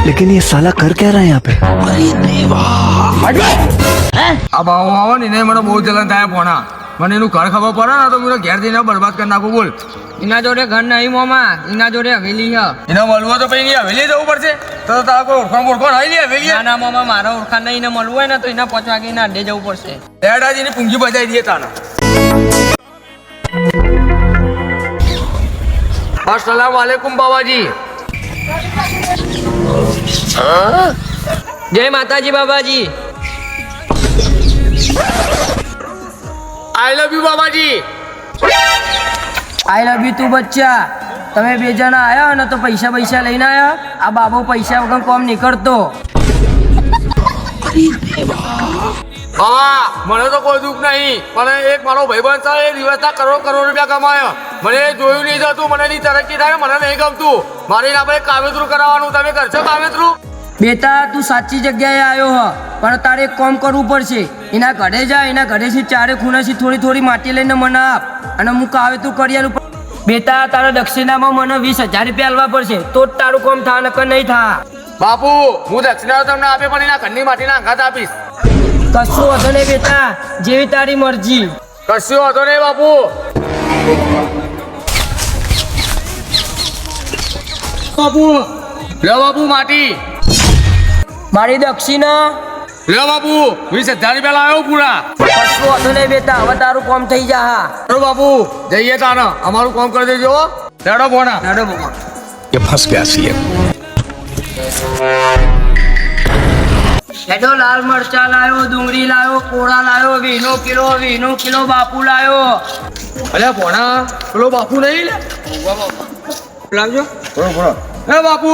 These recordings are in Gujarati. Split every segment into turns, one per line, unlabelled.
लेकिन ये साला कर क्या रहा है यहाँ पे?
આ બાવો આવો ને એને મને બહુ જલન થાય ભોણા. મને એનું ઘર ખબર પડે ને તો મને ઘેર જઈને બરબાદ કરી નાખું. બોલ,
એના જોડે ઘર નહીં મોમાં, એના જોડે હવેલી છે.
એને મળવું તો પછી હવેલી જવું પડશે. તો તારા કોઈ ઓળખાણ હોય ને હવેલી?
ના ના મોમાં, મારા ઓળખાણ નહીં, એને મળવું હોય ને તો એના 5 વાગે અડ્ડે જવું પડશે.
ડેડાજીની પૂંજી બજાવી દઈએ તાને. અસલામ વાલેકુમ બાબાજી.
જય માતાજી બાબાજી.
આઈ love you Babaji.
I love you તું બચ્ચા. તમે 2 જણા આયા ને તો પૈસા લઈને આયા. આ બાબો પૈસા વગર કોમ નહીં કરતો.
બાબા મને તો કોઈ દુઃખ નહીં, પણ એક મારો ભાઈબંધ છે, એ દિવસના કરોડ રૂપિયા કમાયો. મને જોયું નહીં જતું, મને એની તરક્કી થાય, મને નહીં ગમતું. મારે આપણે કાવેતરું કરાવવાનું. તમે કરશો કાવેતરું?
બેટા તું સાચી જગ્યાએ આવ્યો હ, પણ તારે એક કામ કરવું પડશે. એના ઘરે જા, એના ઘરેથી 4 ખૂણાથી થોડી માટી લઈને મને આપ અને હું કાવેતું કરી આલું. બેટા તારા દક્ષિણામાં મને 20,000 રૂપિયા આલવા પડશે, તો જ તારું કામ થા, નકર નહીં થા.
બાપુ હું દક્ષિણા તમને આપે, પણ એના ઘરની માટીના અંગાત આપીશ.
કશું વાંધો નહીં બેટા, જેવી તારી મરજી.
કશું વાંધો નહીં બાપુ. બાપુ લે બાપુ માટી.
મારી દક્ષિણા.
લે બાપુ 20,000 રૂપિયા લાવ્યો પૂરા.
કશું વાંધો નહીં બેટા, હવે તારું કામ થઈ જા.
ચલો બાપુ જઈએ તાને, અમારું કામ કરી દેજો. લેડો ભોણા.
હેડો બાબા.
ये फंस गया सीएम.
હેડો લાલ મરચા લાયો, ડુંગળી લાયો, કોળા લાયો, 20 કિલો બાપુ લાયો.
અલ્યા ભોણા પેલો બાપુ નહીં લે લાવજો. ભોળો એ બાપુ.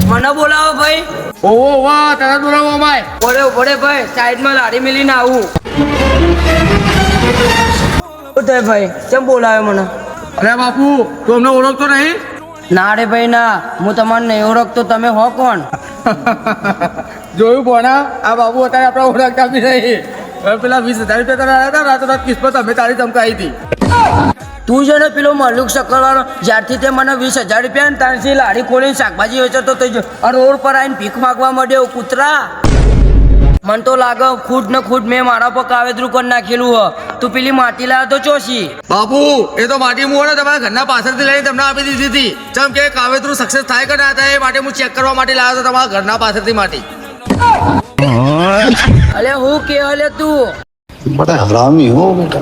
મને બોલાવો ભાઈ.
ઓહો વાહ, તને બોલાવો અમાય.
પડે ભાઈ, સાઈડમાં લાડી મેલીને આવું. શું થાય ભાઈ, કેમ બોલાવ્યો મને?
અરે બાપુ તું અમને ઓળખતો નહીં?
ના રે ભાઈ ના, હું તમને નહીં ઓળખતો. તમે હો કોણ?
જોયું ભોણા, આ બાબુ અત્યારે આપણે ઓળખતા બી નહીં. હવે પેલા 20,000 રૂપિયા તને આવ્યા હતા, રાતોરાત કિસ્મત અમે તારી ચમકાઈ હતી.
તું છે ને પેલો મલુક શકરવાળો, જ્યારથી તે મને 20,000 રૂપિયા ને ત્યારથી લારી ખોલીને શાકભાજી વેચતો તો રોડ પર આવીને ભીખ માગવા માંડ્યો. કૂતરા, મને તો લાગે ખુદ મેં મારા પર કાવેતરું કરી નાખેલું હ. તું પેલી માટી લાવ્યો તો ચોસી.
બાપુ એ તો માટી હું ને તમારા ઘરના પાછળથી લઈને તમને આપી દીધી હતી. ચમ કે કાવેતરું સક્સેસ થાય કે ના થાય એ માટે હું ચેક કરવા માટે લાવ્યો હતો તમારા ઘરના પાછળથી માટી.
અલે હું કે હલે તું
बड़ा हरामी हो बेटा.